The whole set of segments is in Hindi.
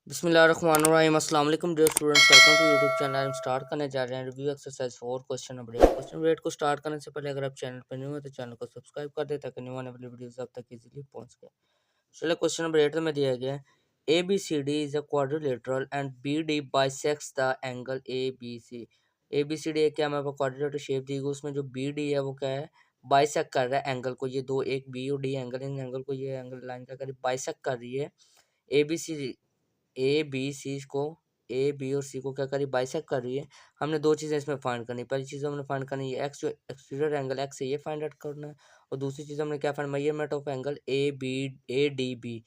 बिस्मिल्लाहिर्रहमानिर्रहीम अस्सलाम वालेकुम dear students, welcome to YouTube channel. हम स्टार्ट करने जा रहे हैं review exercise 4 question number 8। Question number 8 को स्टार्ट करने से पहले अगर आप चैनल पर न्यू हो तो चैनल को सब्सक्राइब कर दे ताकि न्यू आने वाली वीडियोस आप तक इजीली पहुंच सके। चलिए क्वेश्चन नंबर 8 में दिया गया है ABCD is a quadrilateral and BD bisects the angle ABC। ABCD एक क्या हमारे पास क्वाड्रिलेटरल शेप दी गई, उसमें जो BD है वो क्या है, बाइसेक्ट कर रहा है एंगल को। ये दो एक B और D एंगल, इन एंगल को ये एंगल लाइन क्या कर रही है, बाइसेक्ट कर रही है। ABC ए बी सी को, ए बी और सी को क्या करी, बाइसेक्ट कर रही है। हमने दो चीज़ें इसमें फाइंड करनी। पहली चीज़ हमने फाइंड करनी है एक्स, जो एक्सटीरियर एंगल एक्स है ये फाइंड आउट करना है। और दूसरी चीज़ हमने क्या find, measurement of angle A D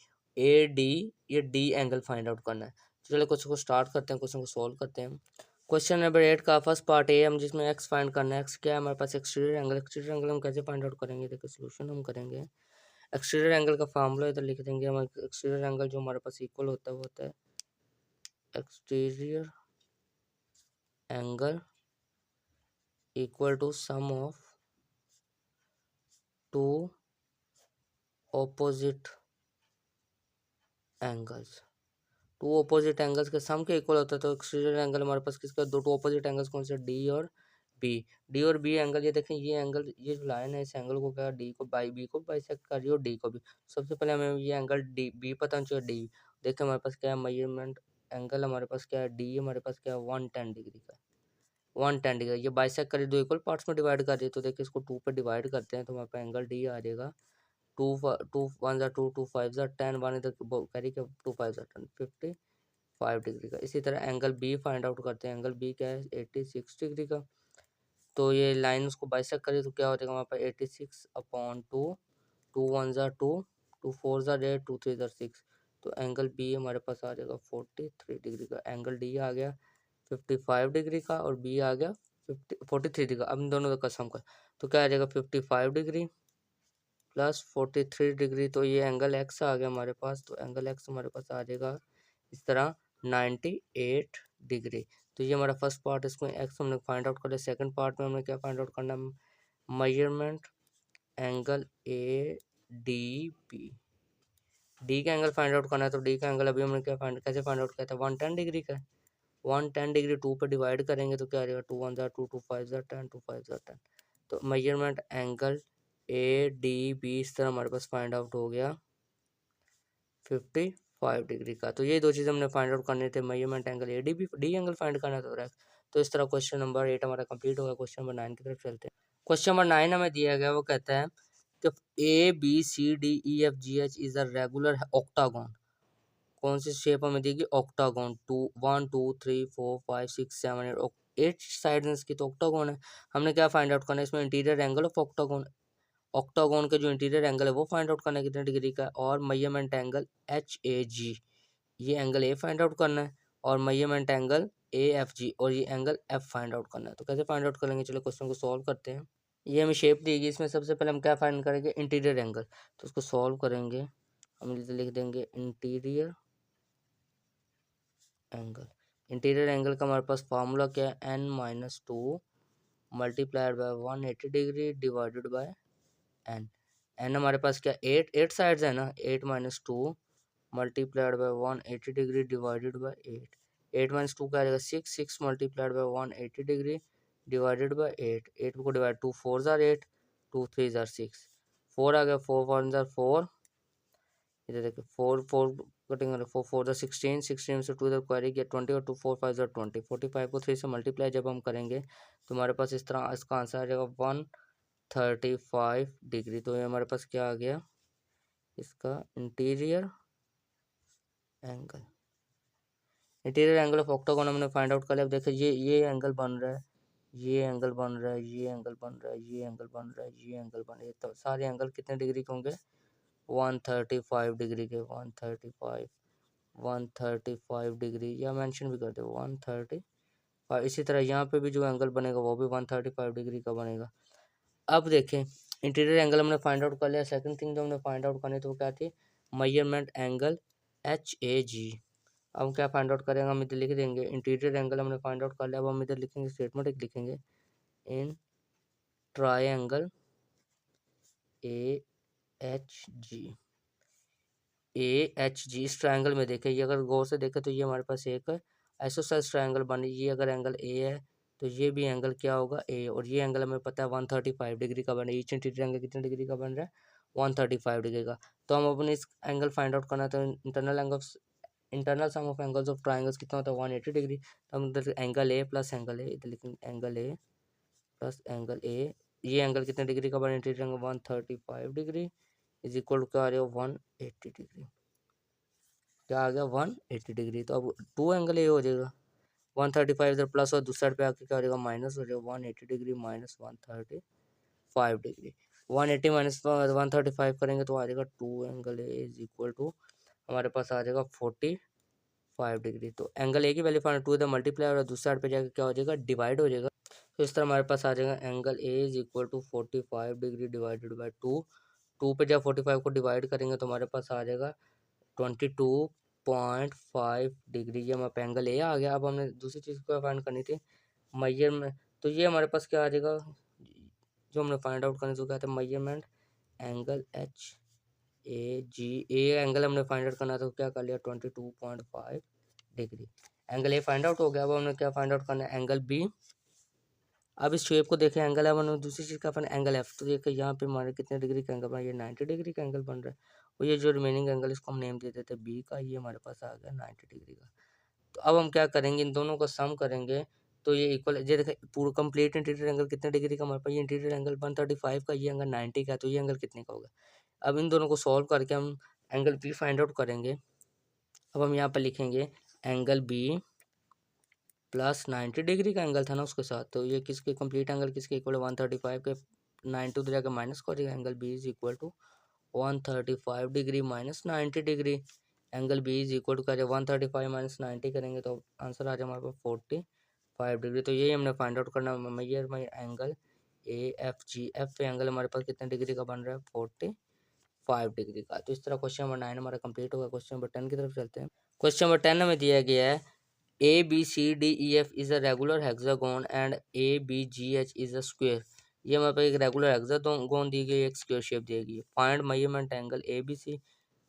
ये डी एंगल फाइंड आउट करना है। तो चलो क्वेश्चन को स्टार्ट करते हैं, क्वेश्चन को सॉल्व करते हैं। क्वेश्चन नंबर 8 का फर्स्ट पार्ट ए हम जिसमें एक्स फाइंड करना है। एक्स क्या है हमारे पास, एक्सटीरियर एंगल। एक्सटीरियर एंगल हम कैसे फाइंड आउट करेंगे, देखिए सोल्यूशन हम करेंगे। एक्सटीरियर एंगल का फार्मूला इधर लिख देंगे हम। एक्सटीरियर एंगल जो हमारे पास इक्वल होता है वो होता है exterior angle equal to sum of two opposite angles। Two opposite angles के सम के इक्वल होता है। तो एक्सटीरियर एंगल हमारे पास किसका, दो टू ऑपोजिट एंगल्स कौन से, डी और बी। डी और बी एंगल, ये देखें ये एंगल, ये जो लाइन है इस एंगल को क्या, डी को बाई बी को बाइसेक्ट कर रही है और डी को भी। सबसे पहले हमें ये एंगल डी बी पता होना चाहिए, डी। देखें हमारे पास क्या है, मेजरमेंट एंगल हमारे पास क्या है, डी हमारे पास क्या है 110 डिग्री का। 110 डिग्री, ये बाइसेक्ट करी, दो इक्वल पार्ट्स में डिवाइड कर रही है। तो देखिए इसको टू पे डिवाइड करते हैं तो हमारे पास एंगल डी आ जाएगा। टू वन ज़ा टू, टू फाइव ज़ा टेन, वन इधर करी क्या, टू फाइव ज़ा टेन, 55 डिग्री का। इसी तरह एंगल बी फाइंड आउट करते हैं। एंगल बी क्या है, 86 डिग्री का। तो ये लाइन उसको बाइसेक्ट करी तो क्या हो जाएगा हमारे पास 86/2, टू वन ज़ा टू, टू फोर ज़ा 8, टू थ्री ज़ा 6। तो एंगल बी हमारे पास आ जाएगा 43 डिग्री का। एंगल डी आ गया 55 डिग्री का और बी आ गया 43 डिग्री का। अब इन दोनों का सम कर तो क्या आ जाएगा 55 डिग्री प्लस 43 डिग्री। तो ये एंगल एक्स आ गया हमारे पास। तो एंगल एक्स हमारे पास आ जाएगा इस तरह 98 डिग्री। तो ये हमारा फर्स्ट पार्ट, इसमें एक्स हमने फाइंड आउट कर लिया। सेकंड पार्ट में हमने क्या फाइंड आउट करना है, measurement angle A D B. D का एंगल फाइंड आउट करना है। तो डी का एंगल अभी हमने क्या फाइंड, कैसे फाइंड आउट किया था, 110 डिग्री का। 110 डिग्री टू पे डिवाइड करेंगे तो क्या आ जाएगा, टू वन ज़ा टू, टू फाइव ज़ा टेन, टू फाइव ज़ा टेन। तो measurement angle A D B इस तरह हमारे पास फाइंड आउट हो गया 55 डिग्री का। तो ये दो चीज़ हमने फाइंड आउट करने थे, measurement angle A D B, D angle find करना था। तो इस तरह क्वेश्चन नंबर 8 हमारा कंप्लीट होगा। क्वेश्चन नंबर 9 की तरफ चलते हैं। क्वेश्चन नंबर 9 हमें दिया गया, वो कहता है कि ABCDEFGH is a regular octagon. कौन सी शेप हमें देगी, ऑक्टागोन। 1 2 3 4 5 6 7 8, 8 साइड इसकी, तो ऑक्टागोन है। हमने क्या फाइंड आउट करना है, इसमें interior angle of octagon. Octagon के जो इंटीरियर एंगल है वो फाइंड आउट करना है कितने डिग्री का, और मेजरमेंट एंगल HAG, ये एंगल ए फाइंड आउट करना है। और मेजरमेंट एंगल AFG और ये एंगल F फाइंड आउट करना है। तो कैसे फाइंड आउट करेंगे, चलो क्वेश्चन को सॉल्व करते हैं। ये हमें शेप देगी, इसमें सबसे पहले हम क्या फाइंड करेंगे, इंटीरियर एंगल। तो उसको सॉल्व करेंगे, हम लिख देंगे इंटीरियर एंगल। इंटीरियर एंगल का हमारे पास फार्मूला क्या है, n-2 multiplied by 180 degree divided bye n। n हमारे पास क्या, 8 साइड्स है ना, 8-2 multiplied by 180 degree divided bye 8। 8-2 क्या आ जाएगा 6, 6 multiplied by 180 degree divided bye 8। 8 को डिवाइड, 2 4 ज़ार 8, 2 3 ज़ार 6, 4 आ गया, 4 1 ज़ार 4, इधर देखिए 4 4 कटिंग करें, 4 4 ज़ार 16, 16 से 2 इधर क्वेरी किया 20 और 2 4 5 ज़ार 20, 45 को 3 से मल्टीप्लाई जब हम करेंगे तो हमारे पास इस तरह इसका आंसर आ जाएगा 135 डिग्री। तो ये हमारे पास क्या आ गया, इसका interior angle. Interior angle of octagon हमने फाइंड आउट कर लिया। अब देखिए ये एंगल बन रहा है, ये एंगल बन रहा है, ये एंगल बन रहा है, ये एंगल बन रहा है, ये एंगल बन रहा है। तो सारे एंगल कितने डिग्री के होंगे, 135 डिग्री के। 135 डिग्री, या मेंशन भी कर दो 135। इसी तरह यहाँ पे भी जो एंगल बनेगा वो भी 135 डिग्री का बनेगा। अब देखें इंटीरियर एंगल हमने फाइंड आउट कर लिया। सेकंड थिंग जो हमने फाइंड आउट करनी तो वो क्या थी, मेजरमेंट एंगल HAG। अब हम क्या फाइंड आउट करेंगे, हम इधर लिख देंगे इंटीरियर एंगल हमने फाइंड आउट कर लिया। अब हम इधर लिखेंगे स्टेटमेंट एक लिखेंगे, इन ट्रायंगल AHG AHG इस ट्रायंगल में देखें, ये अगर गौर से देखें तो ये हमारे पास एक आइसोसेलेस ट्रायंगल बन रही है। ये अगर एंगल ए है तो ये भी एंगल क्या होगा ए, और ये एंगल हमें पता है 135 डिग्री का बन रहा है। ईच इंटीरियर एंगल कितने डिग्री का बन रहा है? 135 डिग्री का। तो हम अपने इस एंगल फाइंड आउट करना है, तो internal sum of angles of triangles कितना होता है? 180 डिग्री। तो हम इधर angle A plus angle A, इधर लिखेंगे angle A plus angle A. ये एंगल कितने डिग्री का बना? Interior angle 135 degree is equal to क्या आ रहा है? 180 डिग्री। क्या आ गया? 180 डिग्री। तो अब टू एंगल ए हो जाएगा, 135 इधर प्लस और दूसरे साइड पे आके क्या हो जाएगा? माइनस हो जाएगा। 180 डिग्री माइनस 135 डिग्री, 180 माइनस 135 करेंगे तो आ जाएगा two angle A is equal to हमारे पास आ जाएगा 45 डिग्री। तो एंगल ए की वैल्यू फाइंड, टू इधर मल्टीप्लाई और दूसरे साइड पे जाकर क्या हो जाएगा? डिवाइड हो जाएगा। तो इस तरह हमारे पास आ जाएगा angle A is equal to 45 degree divided by two. Two पे जब 45 को डिवाइड करेंगे तो हमारे पास आ जाएगा 22.5 डिग्री। ये हमारा एंगल ए आ गया। अब हमने दूसरी चीज़ को फाइंड करनी थी मेजरमेंट। तो ये हमारे पास क्या आ जाएगा जो हमने फाइंड आउट करने, तो क्या था? Measurement angle H A G. A angle हमने फाइंड आउट करना था, तो क्या कर लिया? 22.5 degree. Angle A find out हो गया। अब हमने क्या फाइंड आउट करना है? Angle B. अब इस शेप को देखें, एंगल एफ, दूसरी चीज़ का अपन एंगल एफ। तो देखिए यहाँ पे हमारे कितने डिग्री का एंगल बना? ये 90 डिग्री का एंगल बन रहा है। और ये जो रिमेनिंग एंगल इसको हम नेम दे देते हैं बी का, ये हमारे पास आ गया 90 डिग्री का। तो अब हम क्या करेंगे? इन दोनों का सम करेंगे तो ये इक्वल, ये देखें पूरा कंप्लीट इंटीरियर एंगल कितने डिग्री का हमारे पास? ये इंटीरियर एंगल 135 का, ये एंगल 90 का, तो ये एंगल कितने का होगा? अब इन दोनों को सॉल्व करके हम एंगल बी फाइंड आउट करेंगे। अब हम यहाँ पर लिखेंगे एंगल बी प्लस 90 डिग्री का एंगल था ना उसके साथ, तो ये किसके कंप्लीट एंगल किसके इक्वल है? 135 के 90 उधर जाकर माइनस कर देगा। Angle B is equal to 135 degree minus 90 degree. Angle B is equal to क्या? 135 माइनस 90 करेंगे तो आंसर आ जाए हमारे पास 45 डिग्री। तो यही हमने फाइंड आउट करना है। Measure my angle A F G. F पे एंगल हमारे पास कितने डिग्री का बन रहा है? 45 डिग्री का। तो इस तरह क्वेश्चन नंबर 9 हमारा कंप्लीट होगा। क्वेश्चन नंबर 10 की तरफ चलते हैं। क्वेश्चन नंबर 10 हमें दिया गया है ABCDEF is a regular hexagon and ABGH is a square। ये हमारे पास एक रेगुलर हेक्सागोन दी गई, एक स्क्वायर शेप दी गई। Find measurement angle ABC,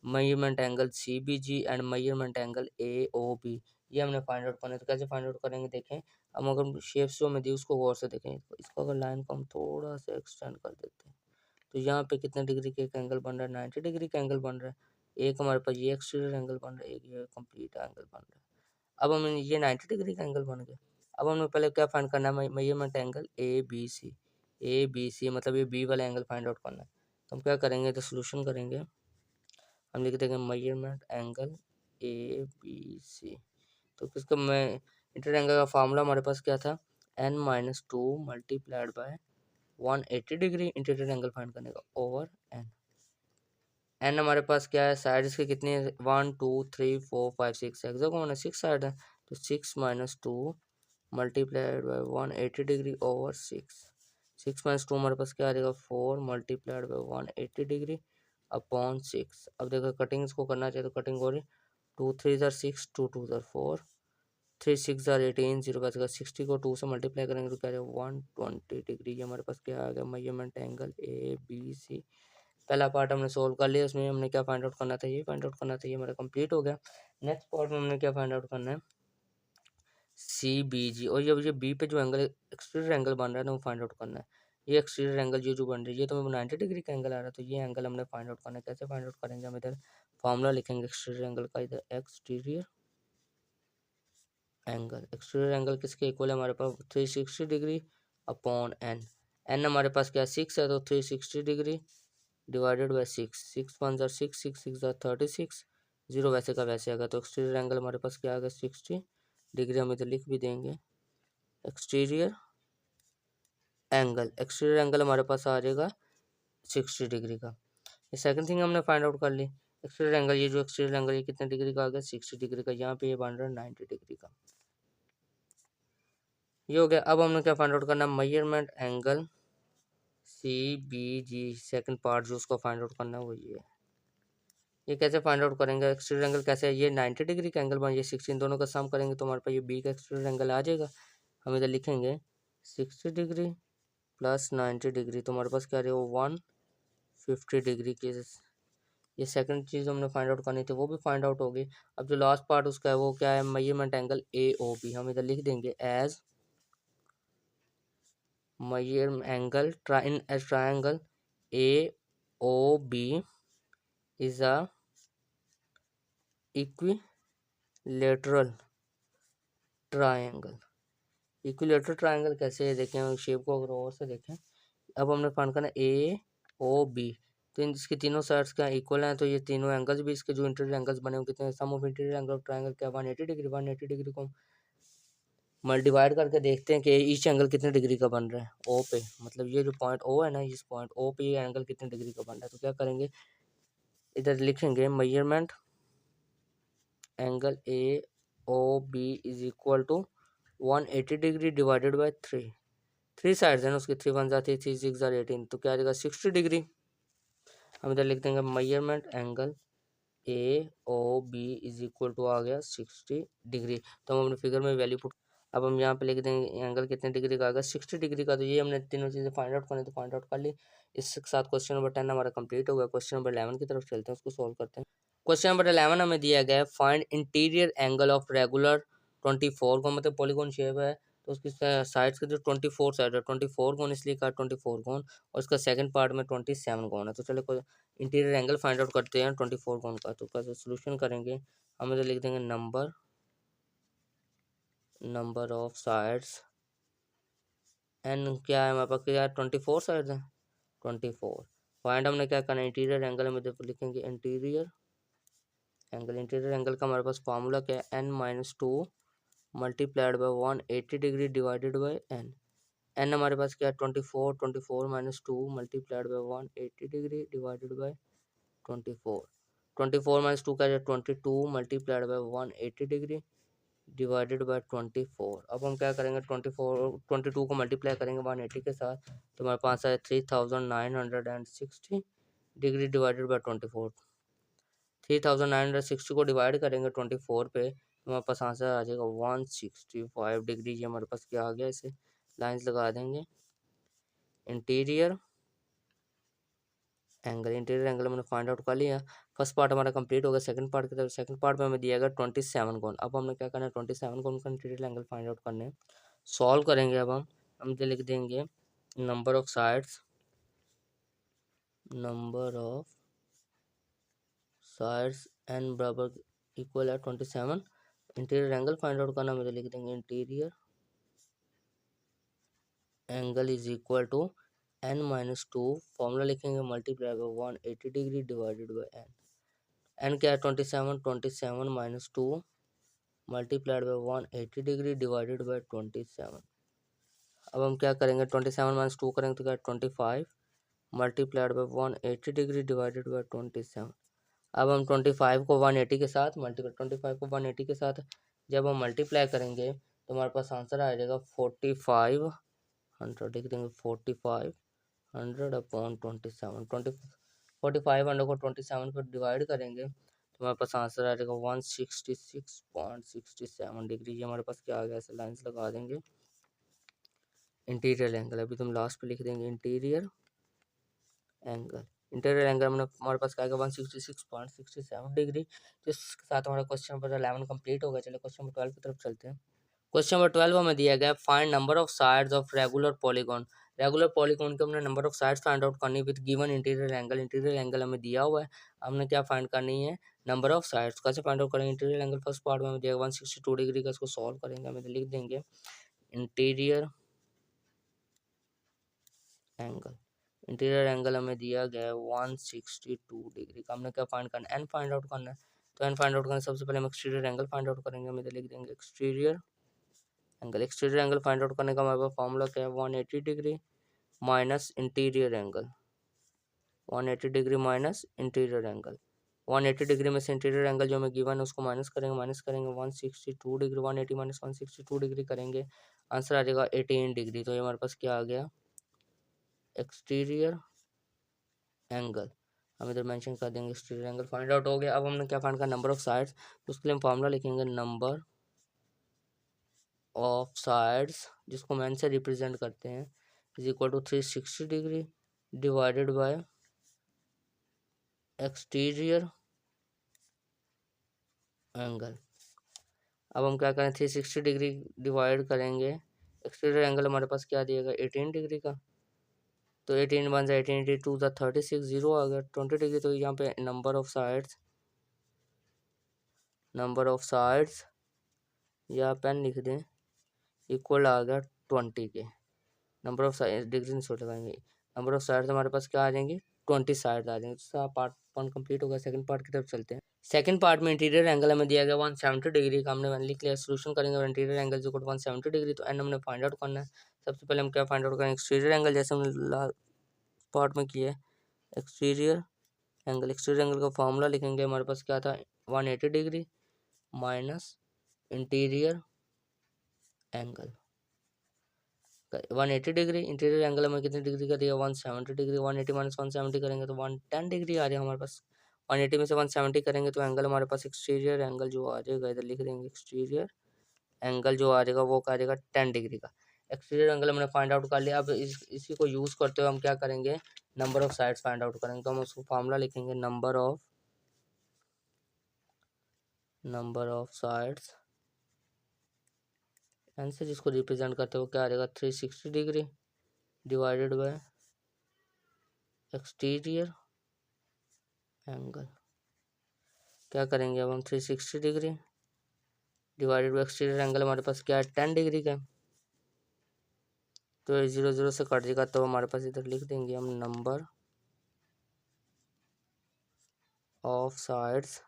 measurement angle CBG and measurement angle AOB। ये हमने फाइंड आउट करना है। तो कैसे फाइंड आउट करेंगे? देखें, हम अगर शेप्स जो में दी उसको गौर से देखें। इसको अगर लाइन को हम थोड़ा सा एक्सटेंड कर देते हैं तो यहाँ पे कितने डिग्री का एक एंगल बन रहा है? 90 डिग्री का एंगल बन रहा है। एक हमारे पास ये एक्सटीरियर एंगल बन रहा है, एक ये कंप्लीट एंगल बन रहा है। अब हम ये 90 डिग्री का एंगल बन गया। अब हमें पहले क्या फाइंड करना है? Measurement angle A B C, मतलब ये बी वाला एंगल फाइंड आउट करना है। तो हम क्या करेंगे? तो सोल्यूशन करेंगे, हम लिख देंगे मेजरमेंट एंगल ABC। तो किसका मैं इंटर एंगल का फार्मूला हमारे पास क्या था? n-2 multiplied by 180 degree interior angle find करने का ओवर n। एन हमारे पास क्या है? साइड इसके कितनी है? 1 2 3 4 5 6। हेक्सागोन है, 6 साइड है, तो 6 minus 2 multiplied by 180 degree over 6। 6 minus 2 हमारे पास क्या आ जाएगा? 4 मल्टीप्लाइड बाई 180 डिग्री अपॉन 6। अब देखो कटिंग इसको करना चाहिए, तो कटिंग हो रही 2 3 ज़ार 6, 2 2 ज़ार 4, 3 6 ज़ार 18, 0 बचेगा। 60 को 2 से मल्टीप्लाई करेंगे तो क्या आ जाएगा? 120 डिग्री। ये हमारे पास क्या आ गया? Measurement angle ABC। पहला पार्ट हमने सोल्व कर लिया, उसमें हमने क्या फाइंड आउट करना था? ये फाइंड आउट करना था, ये हमारा कंप्लीट हो गया। नेक्स्ट पार्ट में हमने क्या फाइंड आउट करना है? CBG। और ये बी पे जो एंगल एक्सटीरियर एंगल बन रहा है ना वो फाइंड आउट करना है। ये एक्सटीरियर एंगल ये जो बन रही है, ये तो 90 डिग्री का एंगल आ रहा है, तो ये एंगल हमने फाइंड आउट करना है। कैसे फाइंड आउट करेंगे? हम इधर फॉर्मूला लिखेंगे एक्सटीरियर एंगल का, इधर एक्सटीरियर एंगल किसके इक्वल है? हमारे पास 360 डिग्री अपॉन एन हमारे पास क्या 6 है, तो 360 डिग्री डिवाइडेड बाई 6। 6 1 ज़ार 6, 6 6 ज़ार 36, 0 वैसे का वैसे आएगा। तो एक्सटीरियर एंगल हमारे पास क्या आ गया? 60 डिग्री। हम इधर लिख भी देंगे एक्सटीरियर एंगल हमारे पास आ जाएगा 60 डिग्री का। ये सेकंड थिंग हमने फाइंड आउट कर ली। एक्सटीरियर एंगल, ये जो एक्सटीरियर एंगल ये कितने डिग्री का आ गया? 60 डिग्री का। यहाँ पे ये बन रहा है 90 डिग्री का। ये हो गया। अब हमने क्या फाइंड आउट करना है? Measurement angle CBG। Second part जो उसको फाइंड आउट करना है वो ये कैसे फाइंड आउट करेंगे? एक्सटीरियर एंगल कैसे है? ये 90 डिग्री का एंगल बन, ये 60, इन दोनों का सम करेंगे तो हमारे पास ये बी का एक्सटीरियर एंगल आ जाएगा। हम इधर लिखेंगे 60 डिग्री प्लस 90 डिग्री, तो हमारे पास क्या रहेगा? 150 डिग्री के ये सेकंड चीज़ हमने फाइंड आउट करनी थी, वो भी फाइंड आउट होगी। अब जो लास्ट पार्ट उसका है वो क्या है, measurement angle A O B. हम इधर लिख देंगे as measure angle in as triangle A O B is a equilateral triangle. Equilateral triangle कैसे है देखें, शेप को अगर और से देखें। अब हमने फाइंड करना ए ओ बी, तो इसके तीनों साइड्स क्या इक्वल हैं, तो ये तीनों एंगल्स भी इसके जो इंटीरियर एंगल्स बने हुए कितने हैं, sum of interior angle of triangle क्या 180 डिग्री। 180 डिग्री को मल्टी डिवाइड करके देखते हैं कि ईच एंगल कितने डिग्री का बन रहा है ओ पे, मतलब ये जो पॉइंट ओ है ना, इस पॉइंट ओ पे ये एंगल कितने डिग्री का बन रहा है। तो क्या करेंगे, इधर लिखेंगे measurement angle A O B is equal to 180 degree divided by 3 sides हैं ना उसकी, 3 1 जाती है 3 6 18, तो क्या आ जाएगा 60 डिग्री। हम इधर लिख देंगे measurement angle A O B is equal to आ गया 60 डिग्री। तो हम अपने फिगर में वैल्यू पुट, अब हम यहाँ पे लिख देंगे एंगल कितने डिग्री का आ गया 60 डिग्री का। तो ये हमने तीनों चीज़ें फाइंड आउट करनी, तो फाइंड आउट कर ली। इसके साथ क्वेश्चन नंबर 10 हमारा कंप्लीट हो गया। क्वेश्चन नंबर 11 की तरफ चलते हैं, उसको सॉल्व करते हैं। क्वेश्चन नंबर 11 हमें दिया गया है find interior angle of regular 24 को, मतलब पॉलीगॉन शेप है तो उसकी साइड्स के जो 24 साइड है, 24 कौन इसलिए कहा 24 कौन, और उसका सेकंड पार्ट में 27 कौन है। तो चलो इंटीरियर एंगल फाइंड आउट करते हैं 24 कौन का। तो कैसे सोल्यूशन करेंगे, हम इधर लिख देंगे नंबर ऑफ साइड्स एन क्या है हमारे पास, क्या 24 साइड्स हैं 24। फाइंड हमने क्या करना है इंटीरियर एंगल, हम इधर लिखेंगे इंटीरियर एंगल। इंटीरियर एंगल का हमारे पास फार्मूला क्या है, n-2 multiplied by 180 degree divided by N. N हमारे पास क्या है 24, 24 minus 2 multiplied by 180 degree divided by 24। 24 minus 2 क्या है 22 multiplied by 180 degree divided by 24। अब हम क्या करेंगे 22 को मल्टीप्लाई करेंगे 180 के साथ, तो हमारे पास है 3960 डिग्री डिवाइडेड बाई 24। 3960 को डिवाइड करेंगे 24 पे, तो हमारे पास आंसर आ जाएगा 165 डिग्री। ये हमारे पास क्या आ गया, इसे लाइंस लगा देंगे। इंटीरियर एंगल मैंने फाइंड आउट कर लिया। फर्स्ट पार्ट हमारा कंप्लीट हो गया। सेकंड पार्ट की तरफ, सेकंड पार्ट में हमें दिया गया 27 कोण। अब हमने क्या करना है 27 कोण का इंटीरियर एंगल फाइंड आउट करने, सॉल्व करेंगे। अब हम जो लिख देंगे नंबर ऑफ साइड्स एन बराबर इक्वल है 27। इंटीरियर एंगल फाइंड आउट करना, मुझे लिख देंगे interior angle is equal to n-2 formula लिखेंगे multiply by 180 degree divided by N. N क्या है 27, 27 minus 2 multiplied by 180 degree divided by 27। अब हम क्या करेंगे 27 माइनस 2 करेंगे तो क्या 25 multiplied by 180 degree divided by 27। अब हम 25 को 180 के साथ मल्टीप्लाई 25 को 180 के साथ जब हम मल्टीप्लाई करेंगे तो हमारे पास आंसर आ जाएगा 4500। लिख देंगे 4500 अपॉन 27। 4500 को 27 पर डिवाइड करेंगे तो हमारे पास आंसर आ जाएगा 166.67 डिग्री। ये हमारे पास क्या आ गया, ऐसे लाइन्स लगा देंगे। इंटीरियर एंगल अभी तुम लास्ट पे लिख देंगे इंटीरियर एंगल। इंटीरियर एंगल हमारे पास क्या आएगा 166.67 डिग्री। तो इसके साथ हमारा क्वेश्चन नंबर 11 कंप्लीट हो गया। चलो क्वेश्चन नंबर 12 की तरफ चलते हैं। क्वेश्चन नंबर 12 हमें दिया गया find number of sides of regular polygon. Regular polygon के हमने number of sides find out करनी with given interior angle. Interior angle हमें दिया हुआ है, हमने क्या फाइंड करनी है नंबर ऑफ साइड्स। कैसे फाइंड आउट करेंगे इंटीरियर एंगल, फर्स्ट पार्ट में हमें दिया 162 डिग्री का, इसको सॉल्व करेंगे। हमें लिख देंगे इंटीरियर एंगल। इंटीरियर एंगल हमें दिया गया है 162 डिग्री का। हमने क्या फाइंड करना है एन फाइंड आउट करना है। तो एन फाइंड आउट करने सबसे पहले हम एक्सटीरियर एंगल फाइंड आउट करेंगे। हम इधर लिख देंगे exterior angle. Exterior angle find out करने का हमारे पास फॉर्मूला क्या है 180 degree minus interior angle. 180 degree minus interior angle. 180 degree में से इंटीरियर एंगल जो हमें गिवन है उसको माइनस करेंगे 162 डिग्री। 180 माइनस 162 डिग्री करेंगे, आंसर आ जाएगा 18 डिग्री। तो ये हमारे पास क्या आ गया एक्सटीरियर एंगल। हम इधर मेंशन कर देंगे एक्सटीरियर एंगल फाइंड आउट हो गया। अब हमने क्या फाइंड करना नंबर ऑफ साइड्स, तो उसके लिए हम फॉर्मूला लिखेंगे नंबर ऑफ साइड्स जिसको हम एन से रिप्रेजेंट करते हैं is equal to 360 degree divided by exterior angle. अब हम क्या करें, 360 डिग्री डिवाइड करेंगे, एक्सटीरियर एंगल हमारे पास क्या दिएगा 18 डिग्री का, तो 18 बन जाए 18 टू द 36, जीरो आ गया 20 डिग्री। तो यहाँ पे नंबर ऑफ साइड्स या पेन लिख दें इक्वल आ गया 20 के। नंबर ऑफ डिग्री नहीं छोड़ लगाएंगे, नंबर ऑफ साइड्स हमारे पास क्या आ जाएंगी 20 साइड आ जाएंगे। तो पार्ट 1 कंप्लीट होगा, सेकंड पार्ट की तरफ चलते हैं। सेकंड पार्ट में इंटीरियर एंगल हमें दिया गया 170 डिग्री का, हमने लिख लिया। सोल्यूशन करेंगे इंटीरियर एंगल जो 170 डिग्री, तो एन हमने फाइंड आउट करना है। सबसे पहले हम क्या फाइंड आउट करेंगे, एक्सटीरियर एंगल, जैसे हमने लास्ट पार्ट में किया है। एक्सटीरियर एंगल का फॉर्मूला लिखेंगे, हमारे पास क्या था 180 degree minus interior angle. 180 degree, interior angle हमें कितने डिग्री का दिया 170 डिग्री, 180 माइनस 170 करेंगे तो 110 डिग्री आ जाएगा हमारे पास। 180 में से 170 करेंगे तो एंगल हमारे पास एक्सटीरियर एंगल जो आ जाएगा, इधर लिख देंगे एक्सटीरियर एंगल जो आ जाएगा वो क्या आ जाएगा 10 डिग्री का। एक्सटीरियर एंगल हमने फाइंड आउट कर लिया। अब इसी को यूज़ करते हुए हम क्या करेंगे, number of sides find out करेंगे। तो हम उसको फार्मूला लिखेंगे, नंबर ऑफ साइड्स एन से जिसको रिप्रेजेंट करते हुए क्या आ जाएगा 360 degree divided by exterior angle. क्या करेंगे अब हम 360 degree divided by exterior angle, हमारे पास क्या है 10 डिग्री का, तो 0 0 से कट जाएगा। तो हमारे पास इधर लिख देंगे हम number of sides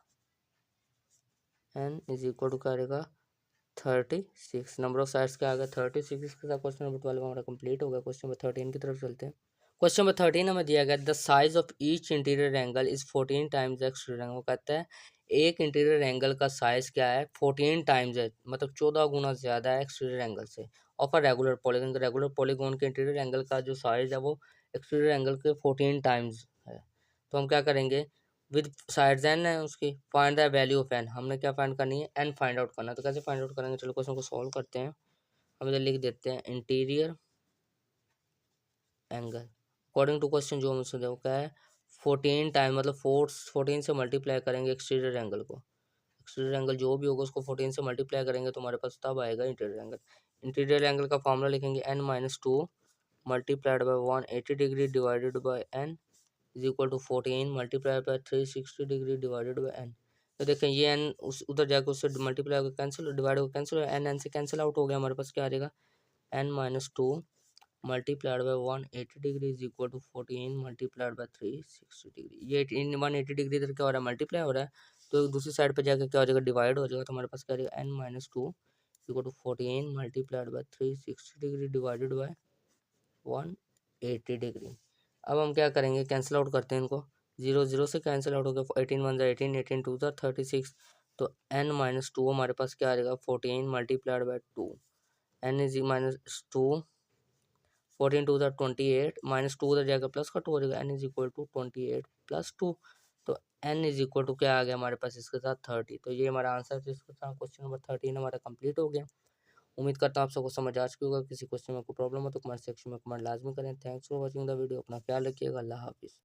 N is equal to क्या आएगा 36। नंबर ऑफ साइड्स क्या आ गया 36। इसके साथ क्वेश्चन नंबर 12 हमारा कंप्लीट हो गया। क्वेश्चन नंबर 13 की तरफ चलते हैं। क्वेश्चन नंबर 13 हमें दिया गया the size of each interior angle is 14 times the exterior angle. वो कहता है एक इंटीरियर एंगल का साइज क्या है 14 टाइम्स है, मतलब 14 गुना ज़्यादा है एक्सटीरियर एंगल से। ऑफ अ रेगुलर पॉलीगॉन के इंटीरियर एंगल का जो साइज है वो एक्सटीरियर एंगल के 14 टाइम्स है। तो हम क्या करेंगे, विद साइड्स एन है उसकी, find the value of N. हमने क्या फाइंड करनी है एन फाइंड आउट करना है। तो कैसे फाइंड आउट करेंगे, चलो क्वेश्चन को सॉल्व करते हैं। हम इधर लिख देते हैं interior angle according to question जो हमसे देखो क्या है 14 टाइम, मतलब 14 से मल्टीप्लाई करेंगे एक्सटीरियर एंगल को। एक्सटीरियर एंगल जो भी होगा उसको 14 से मल्टीप्लाई करेंगे तो हमारे पास तब आएगा इंटीरियर एंगल। इंटीरियर एंगल का फॉर्मूला लिखेंगे n minus 2 multiplied by 180 degree divided by n is equal to 14 multiplied by 360 degree divided by n। तो देखें ये n उधर जाकर उससे मल्टीप्लाई होकर कैंसिल, डिवाइड होकर कैंसिल, n से कैंसिल आउट हो गया। हमारे पास क्या आ जाएगा n minus 2 multiplied by 180 degree is equal to 14 multiplied by 360 degree. ये 180 डिग्री इधर क्या हो रहा है मल्टीप्लाई हो रहा है, तो दूसरी साइड पे जाकर क्या हो जाएगा डिवाइड हो जाएगा। तो हमारे पास क्या रहेगा n minus 2 equal to 14 multiplied by 360 degree divided by 180 degree. अब हम क्या करेंगे, कैंसिल आउट करते हैं इनको, 0 0 से कैंसिल आउट हो गया, 18 1 18, 18 2 36। तो n माइनस 2 हमारे पास क्या आ जाएगा 14 multiplied by 2, n is minus 2 14 two 28 minus 2 उधर जाएगा प्लस का 2 हो जाएगा, n is equal to 28 plus 2। तो n इज इक्वल टू क्या आ गया हमारे पास इसके साथ 30। तो ये हमारा आंसर है। इसके साथ क्वेश्चन नंबर 13 हमारा कंप्लीट हो गया। उम्मीद करता हूँ आप सबको समझ आ चुकी होगा। किसी क्वेश्चन में कोई प्रॉब्लम हो तो कमेंट सेक्शन में कमेंट लाजमी करें। Thanks for watching the video. अपना ख्याल रखिएगा। अल्लाह हाफिज़।